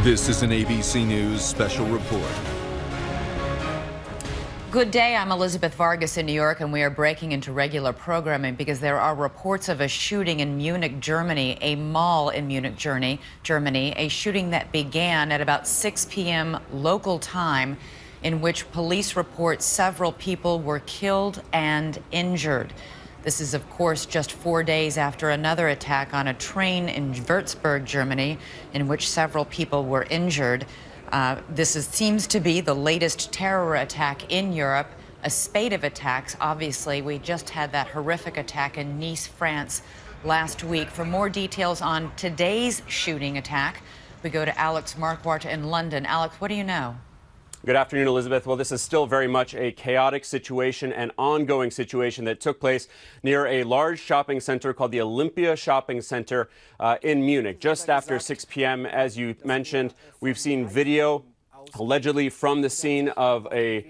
This is an ABC News special report. Good day, I'm Elizabeth Vargas in New York, and we are breaking into regular programming because there are reports of a shooting in Munich, Germany, a mall in Munich, Germany, a shooting that began at about 6 p.m. local time, in which police report several people were killed and injured. This is, of course, just 4 days after another attack on a train in Würzburg, Germany, in which several people were injured. Seems to be the latest terror attack in Europe, a spate of attacks. Obviously, we just had that horrific attack in Nice, France last week. For more details on today's shooting attack, we go to Alex Marquardt in London. Alex, what do you know? Good afternoon, Elizabeth. Well, this is still very much a chaotic situation, an ongoing situation that took place near a large shopping center called the Olympia Shopping Center in Munich, just after 6 p.m. As you mentioned, we've seen video allegedly from the scene of a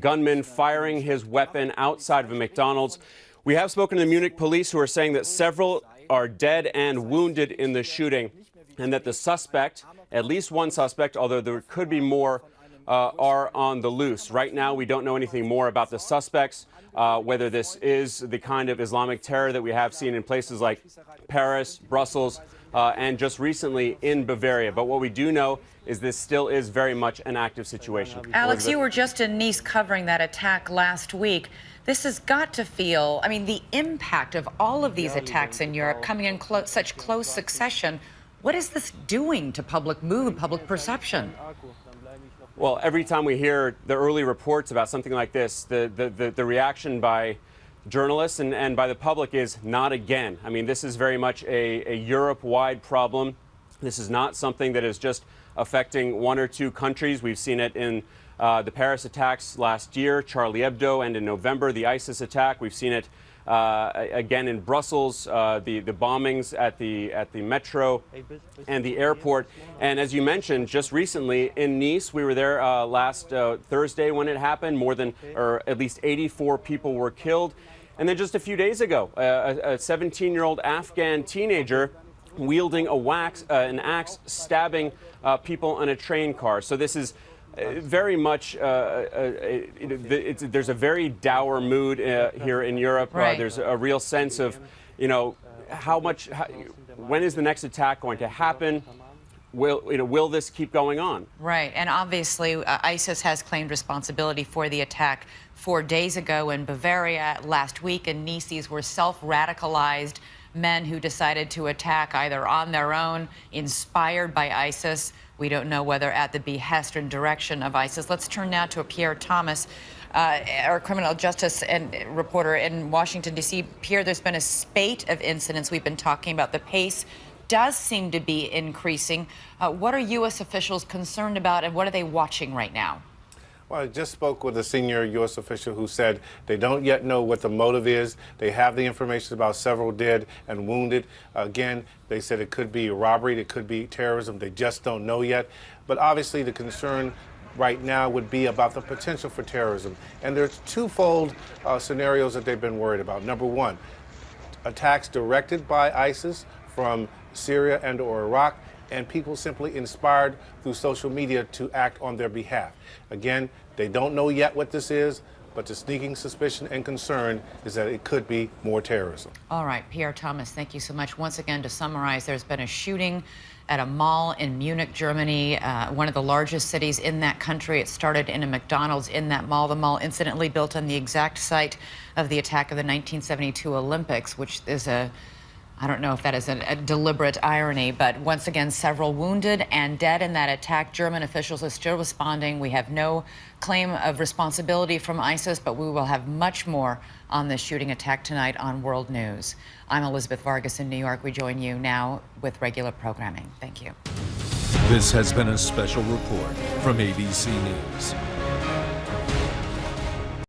gunman firing his weapon outside of a McDonald's. We have spoken to the Munich police, who are saying that several are dead and wounded in the shooting, and that the suspect, at least one suspect, although there could be more, are on the loose. Right now, we don't know anything more about the suspects, whether this is the kind of Islamic terror that we have seen in places like Paris, Brussels, and just recently in Bavaria. But what we do know is this still is very much an active situation. Alex, you were just in Nice covering that attack last week. This has got to feel, I mean, the impact of all of these attacks in Europe coming in such close succession. What is this doing to public mood, public perception? Well, every time we hear the early reports about something like this, the reaction by journalists and by the public is not again. I mean, this is very much a Europe-wide problem. This is not something that is just affecting one or two countries. We've seen it in the Paris attacks last year, Charlie Hebdo, and in November, the ISIS attack. We've seen it again in Brussels, the bombings at the metro and the airport. And as you mentioned, just recently in Nice, we were there last Thursday when it happened. More than, or at least 84 people were killed. And then just a few days ago, a 17-year-old Afghan teenager wielding an axe, stabbing people in a train car. So this is very much, there's a very dour mood here in Europe. Right. There's a real sense of, when is the next attack going to happen? Will this keep going on? Right, and obviously ISIS has claimed responsibility for the attack 4 days ago in Bavaria. Last week in Nice, these were self-radicalized men who decided to attack either on their own, inspired by ISIS. We don't know whether at the behest and direction of ISIS. Let's turn now to Pierre Thomas, our criminal justice and reporter in Washington, D.C. Pierre, there's been a spate of incidents we've been talking about. The pace does seem to be increasing. What are U.S. officials concerned about, and what are they watching right now? Well, I just spoke with a senior U.S. official who said they don't yet know what the motive is. They have the information about several dead and wounded. Again, they said it could be a robbery, it could be terrorism. They just don't know yet. But obviously the concern right now would be about the potential for terrorism. And there's twofold scenarios that they've been worried about. Number one, attacks directed by ISIS from Syria and or Iraq, and people simply inspired through social media to act on their behalf. Again, they don't know yet what this is, but the sneaking suspicion and concern is that it could be more terrorism. All right, Pierre Thomas, thank you so much. Once again, to summarize, there's been a shooting at a mall in Munich, Germany, one of the largest cities in that country. It started in a McDonald's in that mall. The mall, incidentally, built on the exact site of the attack of the 1972 Olympics, which is I don't know if that is a deliberate irony, but once again, several wounded and dead in that attack. German officials are still responding. We have no claim of responsibility from ISIS, but we will have much more on this shooting attack tonight on World News. I'm Elizabeth Vargas in New York. We join you now with regular programming. Thank you. This has been a special report from ABC News.